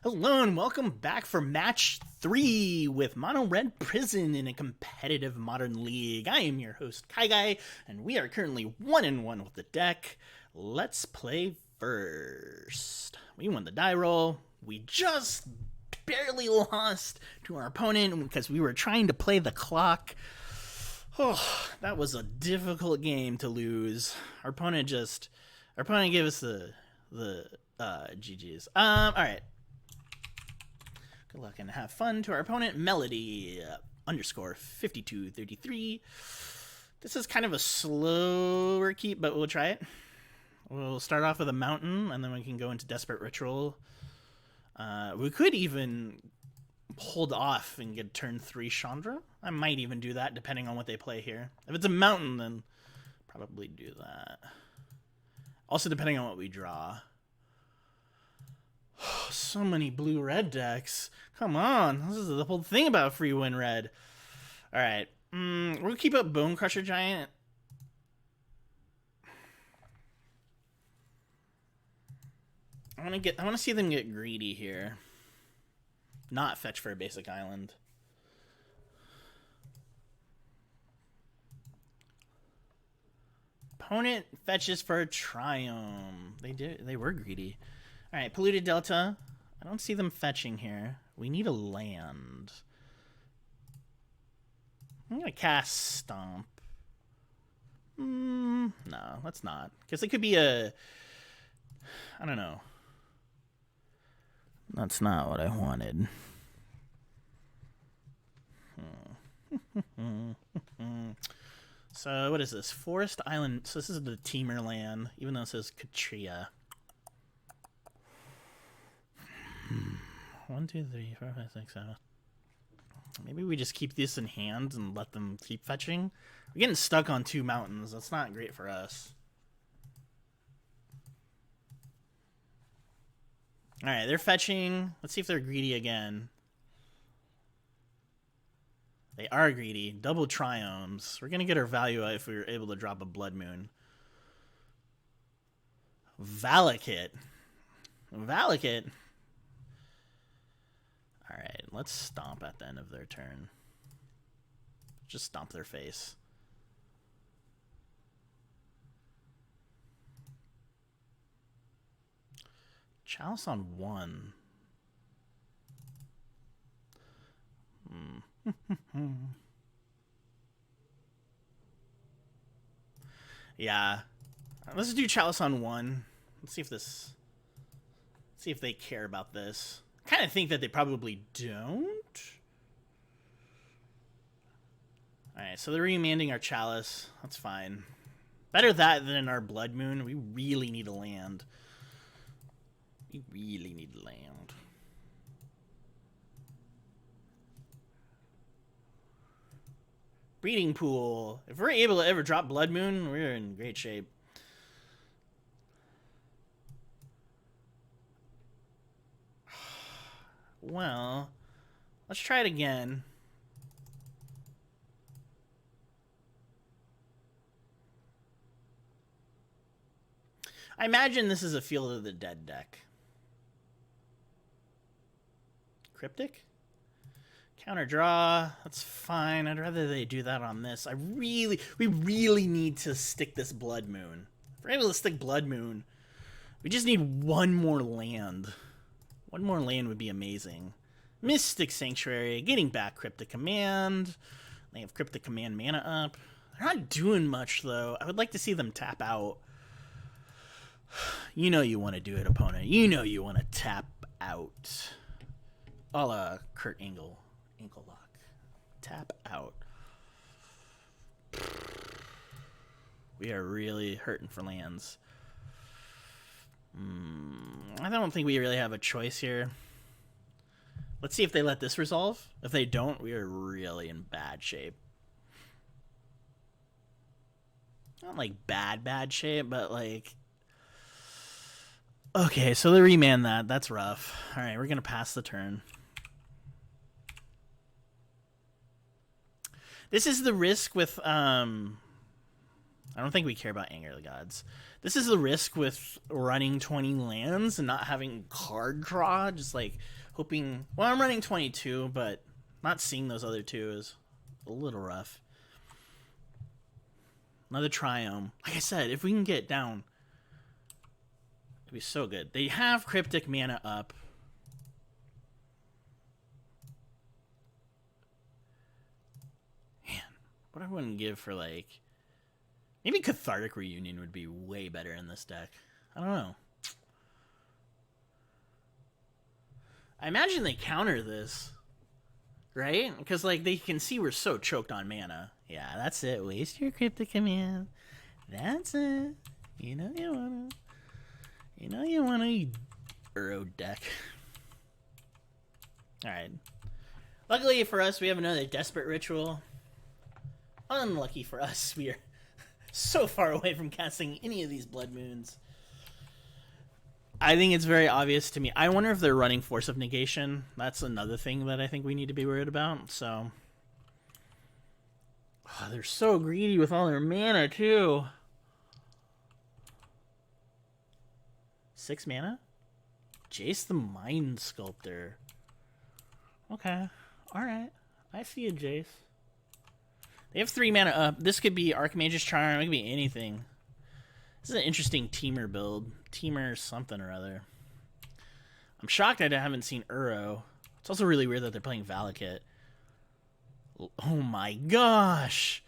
Hello and welcome back for match 3 with Mono Red Prison in a competitive modern league. I am your host KyGuy, and we are currently 1-1 with the deck. Let's play first. We won the die roll. We just barely lost to our opponent because we were trying to play the clock. Oh, that was a difficult game to lose. Our opponent gave us the GG's. Alright. Good luck and have fun to our opponent, Melody underscore 5233. This is kind of a slower keep, but we'll try it. We'll start off with a mountain, and then we can go into Desperate Ritual. We could even hold off and get turn 3 Chandra. I might even do that, depending on what they play here. If it's a mountain, then probably do that. Also, depending on what we draw. So many blue-red decks. Come on. This is the whole thing about free win red. Alright. We'll keep up Bone Crusher Giant. I want to see them get greedy here. Not fetch for a basic island. Opponent fetches for a Triumph. They were greedy. Alright, Polluted Delta. I don't see them fetching here. We need a land. I'm going to cast Stomp. No, let's not. Because it could be a... I don't know. That's not what I wanted. So, what is this? Forest Island. So this is the Temur land, even though it says Katria. 1, 2, 3, 4, 5, 6, 7. Maybe we just keep this in hand and let them keep fetching. We're getting stuck on 2 mountains. That's not great for us. Alright, they're fetching. Let's see if they're greedy again. They are greedy. Double Triumphs. We're going to get our value if we were able to drop a Blood Moon. Valakut. Valakut. Alright, let's stomp at the end of their turn. Just stomp their face. Chalice on 1. Yeah. Let's do Chalice on 1. Let's see if this... see if they care about this. I kind of think that they probably don't. Alright, so they're remanding our Chalice. That's fine. Better that than our Blood Moon. We really need a land. We really need land. Breeding Pool. If we're able to ever drop Blood Moon, we're in great shape. Well, let's try it again. I imagine this is a Field of the Dead deck. Cryptic? Counter draw. That's fine. I'd rather they do that on this. We really need to stick this Blood Moon. If we're able to stick Blood Moon, we just need one more land. One more land would be amazing. Mystic Sanctuary, getting back Cryptic Command. They have Cryptic Command mana up. They're not doing much, though. I would like to see them tap out. You know you want to do it, opponent. You know you want to tap out. A la Kurt Angle. Ankle lock. Tap out. We are really hurting for lands. I don't think we really have a choice here. Let's see if they let this resolve. If they don't, we are really in bad shape. Not like bad shape, but like... Okay, so they remand that. That's rough. Alright, we're going to pass the turn. This is the risk with I don't think we care about Anger of the Gods. This is the risk with running 20 lands and not having card draw. Just like hoping. Well, I'm running 22, but not seeing those other two is a little rough. Another Triome. Like I said, if we can get down, it'd be so good. They have Cryptic mana up. Man, what I wouldn't give for like. Maybe Cathartic Reunion would be way better in this deck. I don't know. I imagine they counter this, right? Because like they can see we're so choked on mana. Yeah, that's it. Waste your Cryptic Command. That's it. You know you wanna. You know you wanna Uro deck. All right. Luckily for us, we have another Desperate Ritual. Unlucky for us, we are so far away from casting any of these Blood Moons. I think it's very obvious to me. I wonder if they're running Force of Negation. That's another thing that I think we need to be worried about. So, they're so greedy with all their mana too. 6 mana? Jace the Mind Sculptor. Okay. Alright. I see a Jace. They have 3 mana up. This could be Archmage's Charm. It could be anything. This is an interesting Teamer build. Teamer something or other. I'm shocked I haven't seen Uro. It's also really weird that they're playing Valakut. Oh my gosh!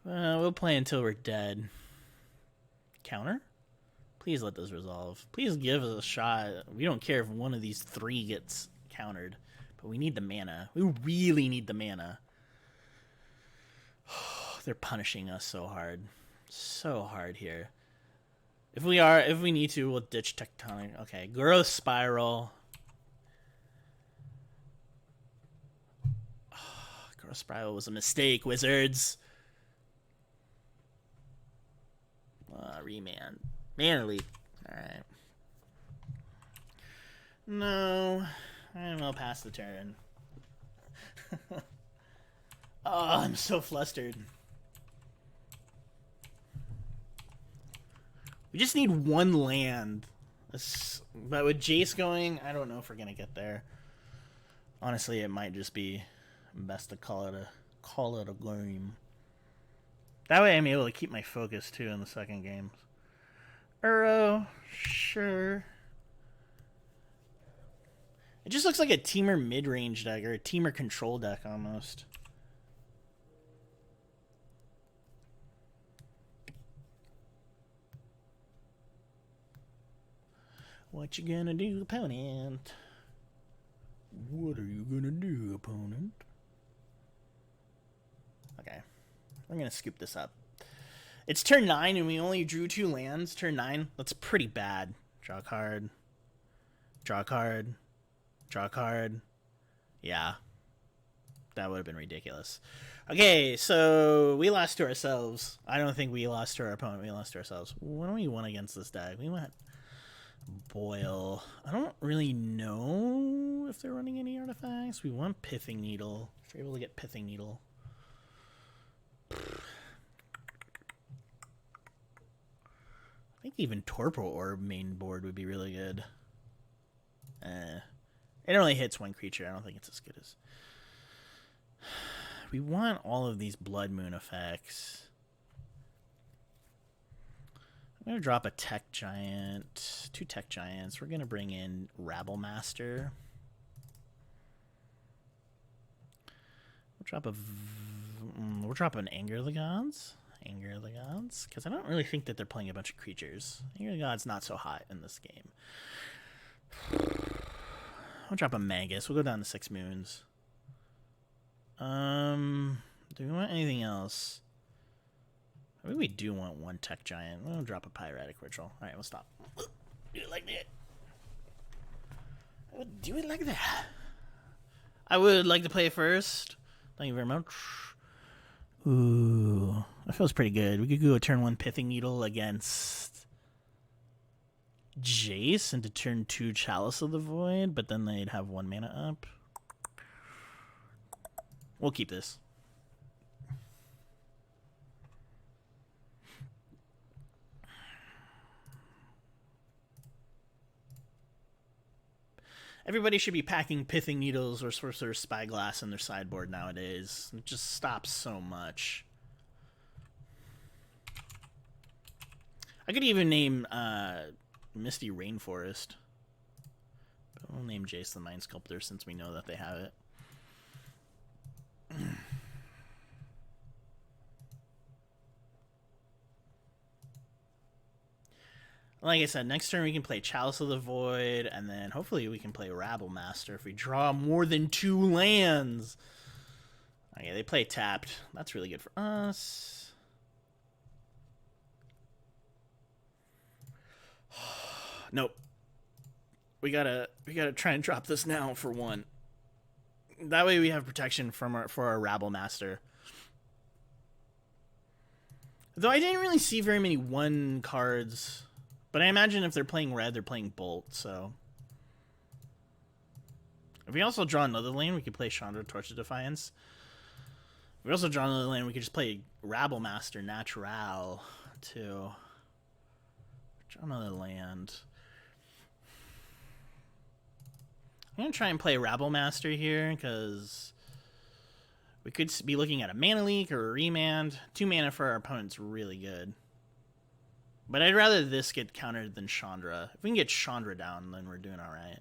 We'll play until we're dead. Counter? Please let those resolve. Please give us a shot. We don't care if one of these 3 gets countered. But we need the mana. We really need the mana. They're punishing us so hard. So hard here. If we need to, we'll ditch Tectonic. Okay, Growth Spiral. Growth Spiral was a mistake, Wizards. Remand. Mana Leap. Alright. No. And we'll pass the turn. Oh, I'm so flustered. We just need 1 land. But with Jace going, I don't know if we're gonna get there. Honestly, it might just be best to call it a game. That way I'm able to keep my focus too in the second game. Uro, sure. It just looks like a Teamer mid-range deck or a Teamer control deck almost. What you gonna do, opponent? What are you gonna do, opponent? Okay. I'm gonna scoop this up. It's turn 9 and we only drew 2 lands. Turn 9. That's pretty bad. Draw a card. Draw a card. Draw a card. Yeah. That would have been ridiculous. Okay, so we lost to ourselves. I don't think we lost to our opponent. We lost to ourselves. What do we won against this deck? We went Boil. I don't really know if they're running any artifacts. We want Pithing Needle. If you're able to get Pithing Needle. I think even Torpor Orb main board would be really good. It only hits 1 creature. I don't think it's as good as... We want all of these Blood Moon effects. I'm going to drop a Tech Giant. 2 Tech Giants. We're going to bring in Rabble Master. We'll drop an Anger of the Gods. Anger of the Gods. Because I don't really think that they're playing a bunch of creatures. Anger of the Gods not so hot in this game. I'll drop a Magus. We'll go down to 6 moons. Do we want anything else? I think we do want 1 Tech Giant. We'll drop a Pyretic Ritual. Alright, we'll stop. Do it like that. I would do it like that. I would like to play first. Thank you very much. Ooh, that feels pretty good. We could go a turn 1 Pithing Needle against Jace into turn 2 Chalice of the Void, but then they'd have 1 mana up. We'll keep this. Everybody should be packing Pithing Needles or Sorcerer's Spyglass in their sideboard nowadays. It just stops so much. I could even name Misty Rainforest. But we'll name Jace the Mind Sculptor since we know that they have it. Like I said, next turn we can play Chalice of the Void, and then hopefully we can play Rabble Master if we draw more than 2 lands. Okay, they play tapped. That's really good for us. Nope. We gotta try and drop this now for 1. That way we have protection for our Rabble Master. Though I didn't really see very many 1 cards. But I imagine if they're playing red, they're playing Bolt, so... If we also draw another lane, we could play Chandra, Torch of Defiance. If we also draw another lane, we could just play Rabble Master, Natural, too. Draw another land. I'm going to try and play Rabble Master here, because... we could be looking at a mana leak or a remand. 2 mana for our opponent's really good. But I'd rather this get countered than Chandra. If we can get Chandra down, then we're doing alright.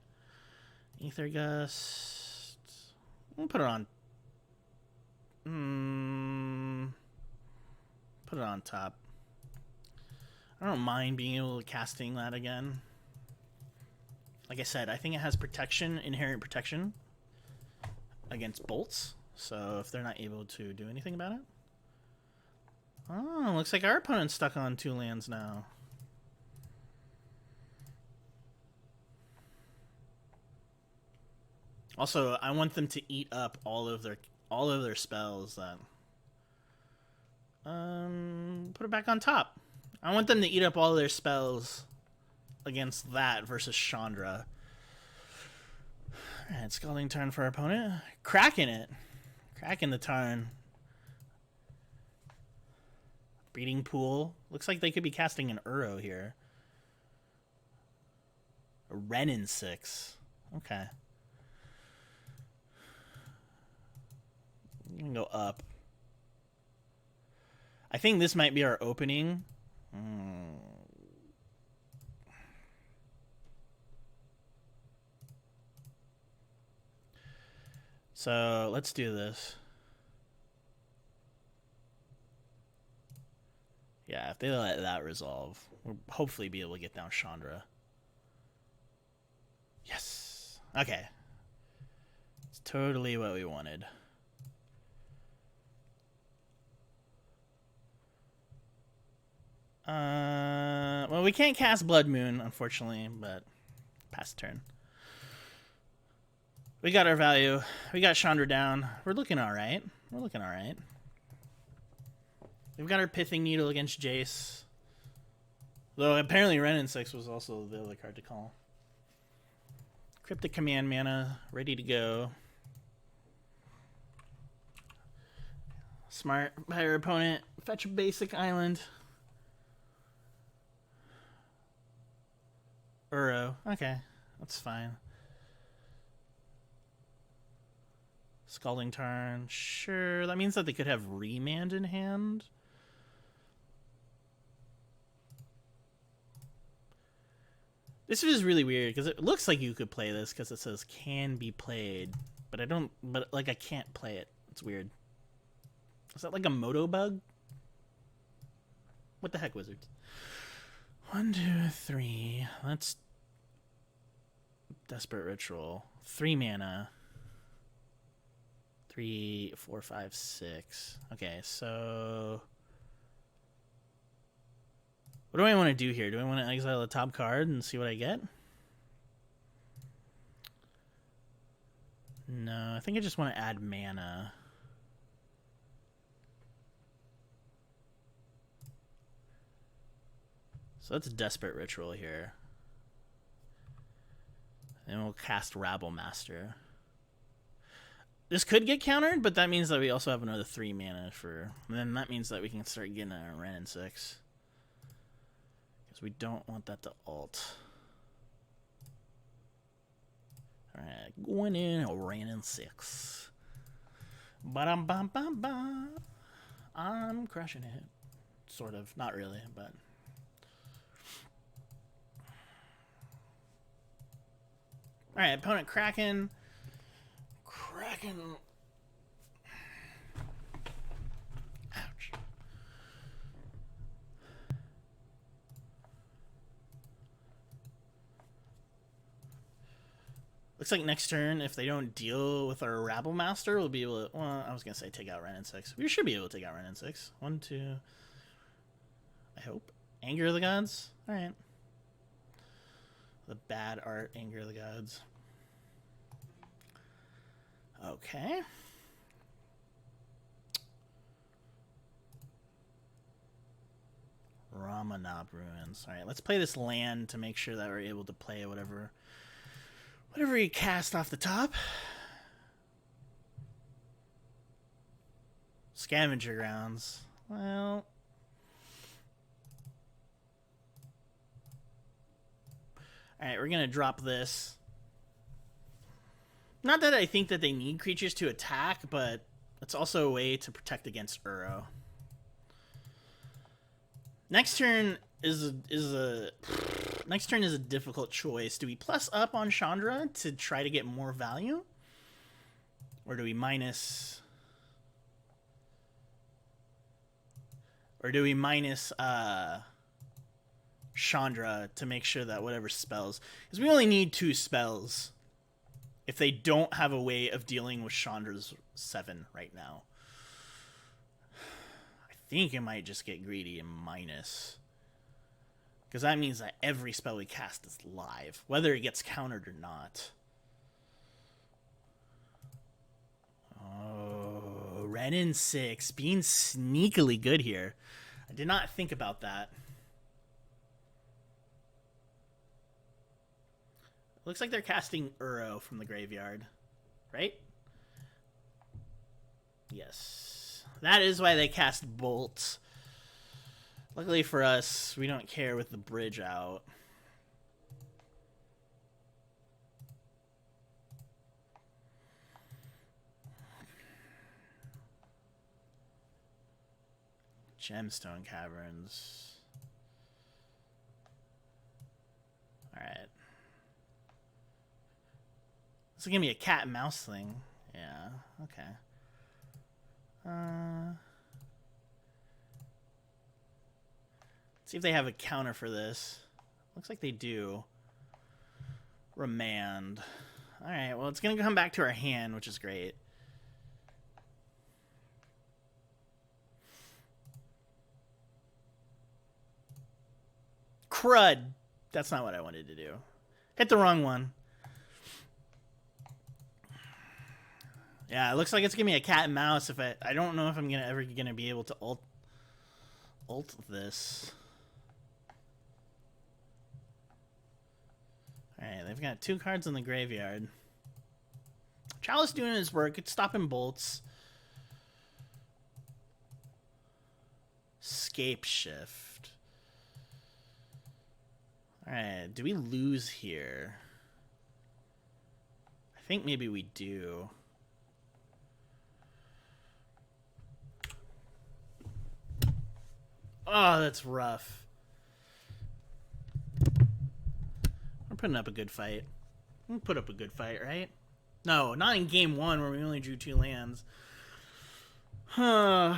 Aether Gust. We'll put it on. Put it on top. I don't mind being able to casting that again. Like I said, I think it has protection, inherent protection against bolts. So if they're not able to do anything about it. Oh, looks like our opponent's stuck on 2 lands now. Also, I want them to eat up all of their spells. That put it back on top. I want them to eat up all of their spells against that versus Chandra. Alright, Scalding Tarn for our opponent. Cracking it. Cracking the Tarn. Breeding Pool. Looks like they could be casting an Uro here. A Renin 6. Okay. You can go up. I think this might be our opening. So let's do this. Yeah, if they let that resolve, we'll hopefully be able to get down Chandra. Yes. Okay. It's totally what we wanted. Well, we can't cast Blood Moon, unfortunately, but pass turn. We got our value. We got Chandra down. We're looking alright. We're looking alright. We've got our Pithing Needle against Jace. Though apparently Renin 6 was also the other card to call. Cryptic Command mana, ready to go. Smart by your opponent. Fetch a basic island. Uro. Okay, that's fine. Scalding Tarn. Sure, that means that they could have Remand in hand. This is really weird because it looks like you could play this because it says can be played, but I don't. But like I can't play it. It's weird. Is that like a moto bug? What the heck, Wizards? 1, 2, 3. Let's Desperate Ritual. 3 mana. 3, 4, 5, 6. Okay, so what do I want to do here? Do I want to exile the top card and see what I get? No, I think I just want to add mana. So that's a Desperate Ritual here. And we'll cast Rabble Master. This could get countered, but that means that we also have another 3 mana for... And then that means that we can start getting a Renin 6. Because we don't want that to ult. Alright, going in, ran in 6. Ba-dum-bum-bum-bum. I'm crushing it. Sort of. Not really, but... Alright, opponent Kraken. Ouch. Looks like next turn, if they don't deal with our Rabble Master, we'll be able to... Well, I was going to say take out Ren in 6. We should be able to take out Ren in 6. 1, 2... I hope. Anger of the Gods? Alright. The bad art, Anger of the Gods. Okay. Ramanab Ruins. Alright, let's play this land to make sure that we're able to play whatever you cast off the top. Scavenger Grounds. Well... Alright, we're going to drop this. Not that I think that they need creatures to attack, but it's also a way to protect against Uro. Next turn is a difficult choice. Do we plus up on Chandra to try to get more value? Or do we minus... Or do we minus Chandra to make sure that whatever spells... Because we only need 2 spells if they don't have a way of dealing with Chandra's 7 right now. I think it might just get greedy and minus. Because that means that every spell we cast is live, whether it gets countered or not. Oh, Ren in 6, being sneakily good here. I did not think about that. Looks like they're casting Uro from the graveyard, right? Yes. That is why they cast Bolt. Luckily for us, we don't care with the bridge out. Gemstone Caverns. Alright. This is gonna be a cat and mouse thing. Yeah, okay. Let's see if they have a counter for this. Looks like they do. Remand. Alright, well, it's gonna come back to our hand, which is great. Crud! That's not what I wanted to do. Hit the wrong one. Yeah, it looks like it's gonna be a cat and mouse. If I don't know if I'm ever gonna be able to ult this. Alright, they've got 2 cards in the graveyard. Chalice doing his work. It's stopping bolts. Scape Shift. Alright, do we lose here? I think maybe we do. Oh, that's rough. We're putting up a good fight. We'll put up a good fight, right? No, not in game 1 where we only drew 2 lands. Huh.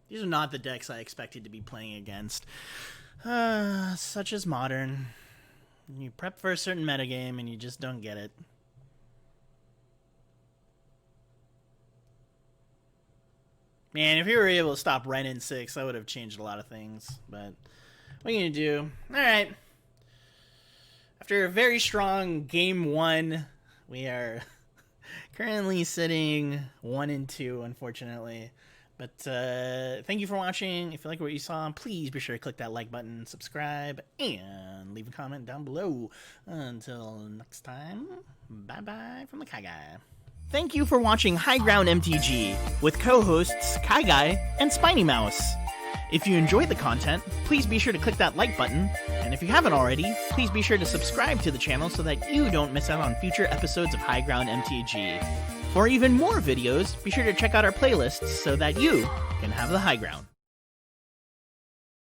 These are not the decks I expected to be playing against. Such as Modern. You prep for a certain metagame and you just don't get it. Man, if you were able to stop Ren in 6, that would have changed a lot of things. But what are you going to do? Alright. After a very strong game 1, we are Currently sitting 1-2, unfortunately. But thank you for watching. If you like what you saw, please be sure to click that like button, subscribe, and leave a comment down below. Until next time, bye-bye from the KyGuy. Thank you for watching High Ground MTG with co-hosts KyGuy and Spiny Mouse. If you enjoyed the content, please be sure to click that like button, and if you haven't already, please be sure to subscribe to the channel so that you don't miss out on future episodes of High Ground MTG. For even more videos, be sure to check out our playlists so that you can have the high ground.